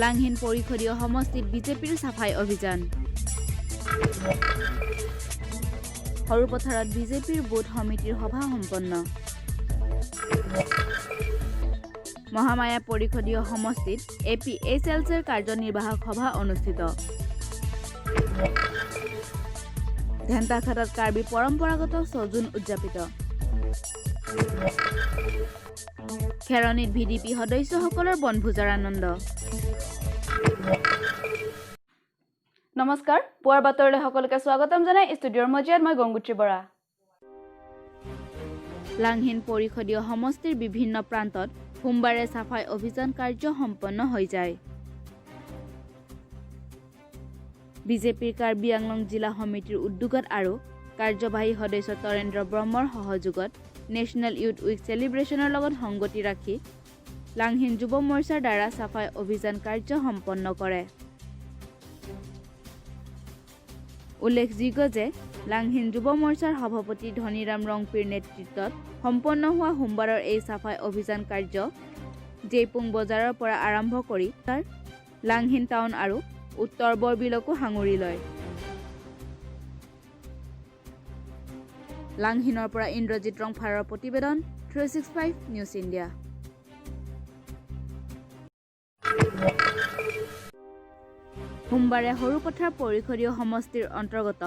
লাংহিন পৰিষদীয় সমষ্টিত বিজেপিৰ সাফাই অভিযান সৰুপথাৰত বিজেপিৰ বুথ সমিতিৰ সভা সম্পন্ন মহামায়া পৰিষদীয় সমষ্টিত APHLCৰ কাৰ্যনিৰ্বাহক সভা অনুষ্ঠিত ঢেণ্টাঘাটত কাৰ্বি পৰম্পৰাগত ছজুন উদযাপিত খেৰণীত ভিডিপি সদস্যসকলৰ বনভোজাৰ আনন্দ নমস্কাৰ পুৱাৰ বাতৰিলৈ সকলোকে স্বাগতম জনাই ষ্টুডিঅ'ৰ মজিয়াত মই গংগুত্ৰী বৰা লাংহিন পৰিষদীয় সমষ্টিৰ বিভিন্ন প্ৰান্তত সোমবাৰে সাফাই অভিযান কাৰ্য সম্পন্ন হৈ যায় বিজেপিৰ কাৰ্বি আংলং জিলা সমিতিৰ উদ্যোগত আৰু কাৰ্যবাহী সদস্য তৰেন্দ্ৰ ব্ৰহ্মৰ সহযোগত নেশ্যনেল ইউথ উইক চেলিব্ৰেশ্যনৰ লগত সংগতি ৰাখি লাংহিন যুৱ মৰ্চাৰ দ্বাৰা সাফাই অভিযান কাৰ্য সম্পন্ন কৰে উল্লেখযোগ্য যে লাংহিন যুৱ মৰ্চাৰ সভাপতি ধনীৰাম ৰংপিৰ নেতৃত্বত সম্পন্ন হোৱা সোমবাৰৰ এই সাফাই অভিযান কাৰ্য জেইপুং বজাৰৰ পৰা আৰম্ভ কৰি তাৰ লাংহিন টাউন আৰু উত্তৰ বৰবিলকো সাঙুৰি লয় লাংহিনৰ পৰা ইন্দ্ৰজিৎ ৰংফাৰৰ প্ৰতিবেদন 365 নিউজ ইণ্ডিয়া সোমবাৰে সৰুপথাৰ পৰিষদীয় সমষ্টিৰ অন্তৰ্গত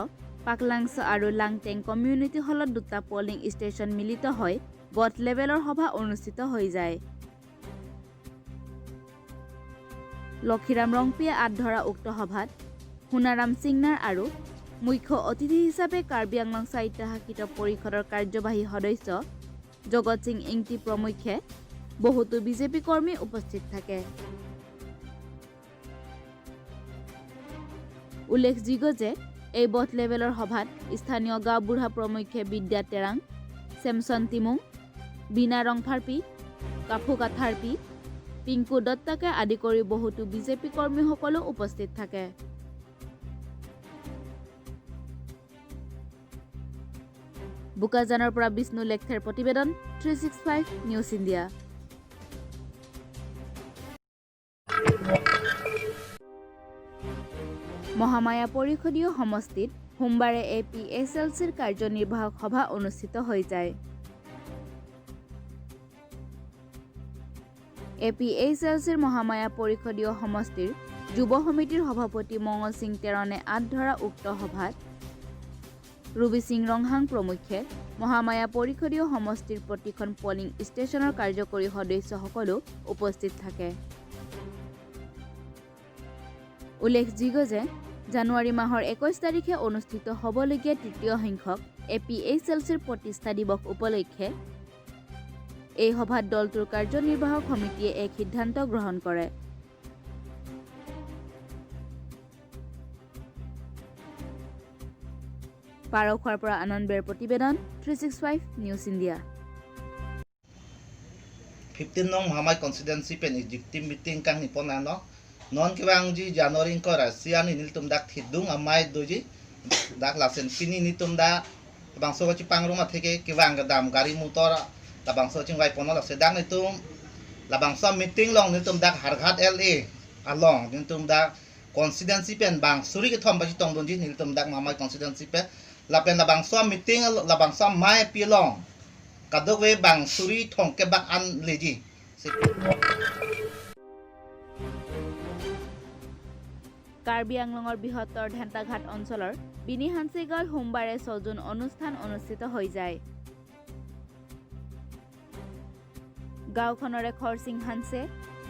পাকলাংছ আৰু লাংটেং কমিউনিটি হলত দুটা পলিং ষ্টেচন মিলিত হৈ বথ লেভেলৰ সভা অনুষ্ঠিত হৈ যায় লক্ষীৰাম ৰংপিয়ে আধৰা উক্ত সভাত সোণাৰাম সিংনাৰ আৰু মুখ্য অতিথি হিচাপে কাৰ্বি আংলং স্বায়ত্তশাসিত পৰিষদৰ কাৰ্যবাহী সদস্য জগত সিং ইংতি প্ৰমুখ্যে বহুতো বিজেপি কৰ্মী উপস্থিত থাকে উল্লেখযোগ্য যে এই বথ লেভেলৰ সভাত স্থানীয় গাঁওবুঢ়া প্ৰমুখ্যে বিদ্যা টেৰাং চেমছন তিমুং বিনা ৰংফাৰপি কাফু কাথাৰপি পিংকু দত্তাকে আদি কৰি বহুতো বিজেপি কৰ্মীসকলো উপস্থিত থাকে বুকাজানৰ পৰা বিষ্ণু লেখেৰ প্ৰতিবেদন 365 নিউজ ইণ্ডিয়া মহামায়া পৰিষদীয় সমষ্টিত সোমবাৰে APHLCৰ কাৰ্যনিৰ্বাহক সভা অনুষ্ঠিত হৈ যায় APHLCৰ মহামায়া পৰিষদীয় সমষ্টিৰ যুৱ সমিতিৰ সভাপতি মঙল সিং তেৰণে আধৰা উক্ত সভাত ৰবি সিং ৰংহাং প্ৰমুখ্যে মহামায়া পৰিষদীয় সমষ্টিৰ প্ৰতিখন পলিং ষ্টেচনৰ কাৰ্যকৰী সদস্যসকলো উপস্থিত থাকে উল্লেখযোগ্য যে জানুৱাৰী মাহৰ 21 তাৰিখে অনুষ্ঠিত হ'বলগীয়া তৃতীয় সংখ্যক APHLCৰ প্ৰতিষ্ঠা দিৱস উপলক্ষে এই সভাত দলটোৰ কাৰ্যনিৰ্বাহক সমিতিয়ে এক সিদ্ধান্ত গ্ৰহণ কৰে পাৰখোৱাৰ পৰা আনন্দৰ প্ৰতিবেদন 365 news India 15 nong Mahamay constituency pen executive meeting kang niponano non kiwang ji January ko Russia ni niltum dak thidung amai doji dak lasen pini nitum da bangso chi pangruma theke kiwang gadam gari motor la bangso ching wai pono la sedang nitum la bangso meeting long nitum dak harghat LA along nitum dak constituency pen bang suri ke thom baji tong donji nitum dak Mahamay constituency pen la pen la bangso meeting la bangso mai pilong kadokwe bang suri thong ke bak an leji Karbi আংলঙৰ বৃহত্তৰ ঢেণ্টাঘাট অঞ্চলৰ বিনি হাঞ্চিগাঁৱত সোমবাৰে ছজুন অনুষ্ঠান অনুষ্ঠিত হৈ যায় গাঁওখনৰে খৰচিং হানছে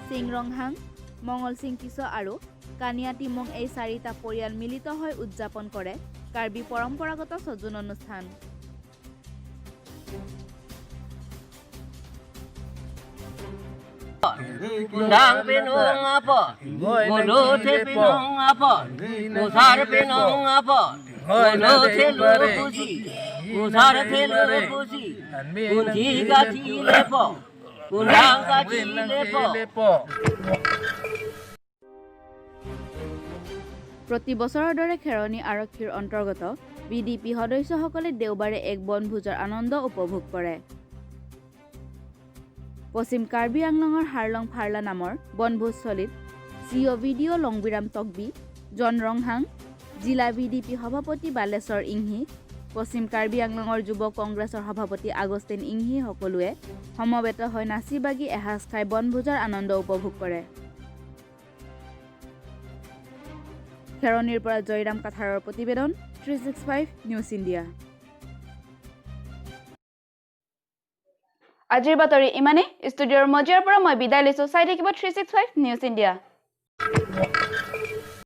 সিং ৰংহাং মঙল সিং কিছ আৰু কানিয়া টিমং এই চাৰিটা পৰিয়াল মিলিত হৈ উদযাপন কৰে কাৰ্বি পৰম্পৰাগত ছজুন অনুষ্ঠান Kundang pinong apa, muluti pinong apa, usar pinong apa, muluti lupusi, usar lupusi, kunci gaji lepo, kundang gaji lepo. প্ৰতি বছৰৰ দৰে খেৰণী আৰক্ষীৰ অন্তৰ্গত বিডিপি সদস্যসকলে দেওবাৰে এক বনভোজৰ আনন্দ উপভোগ কৰে পশ্চিম কাৰ্বি আংলঙৰ হাৰলং ফাৰ্লা নামৰ বনভোজস্থলীত জিঅ' ভিডিঅ' লংবিৰাম তকবি জন ৰংহাং জিলা ভিডিপি সভাপতি বালেশ্বৰ ইংহি পশ্চিম কাৰ্বি আংলঙৰ যুৱ কংগ্ৰেছৰ সভাপতি আগষ্টিন ইংহি সকলোৱে সমবেত হৈ নাচি বাগি এসাঁজ খাই বনভোজৰ আনন্দ উপভোগ কৰে। খেৰণীৰ পৰা জয়ৰাম কাথাৰৰ প্ৰতিবেদন 365 নিউজ ইণ্ডিয়া। আজিৰ বাতৰি ইমানেই। ষ্টুডিঅ'ৰ মজিয়াৰ পৰা মই বিদায় লৈছোঁ। চাই থাকিব 365 নিউজ ইণ্ডিয়া।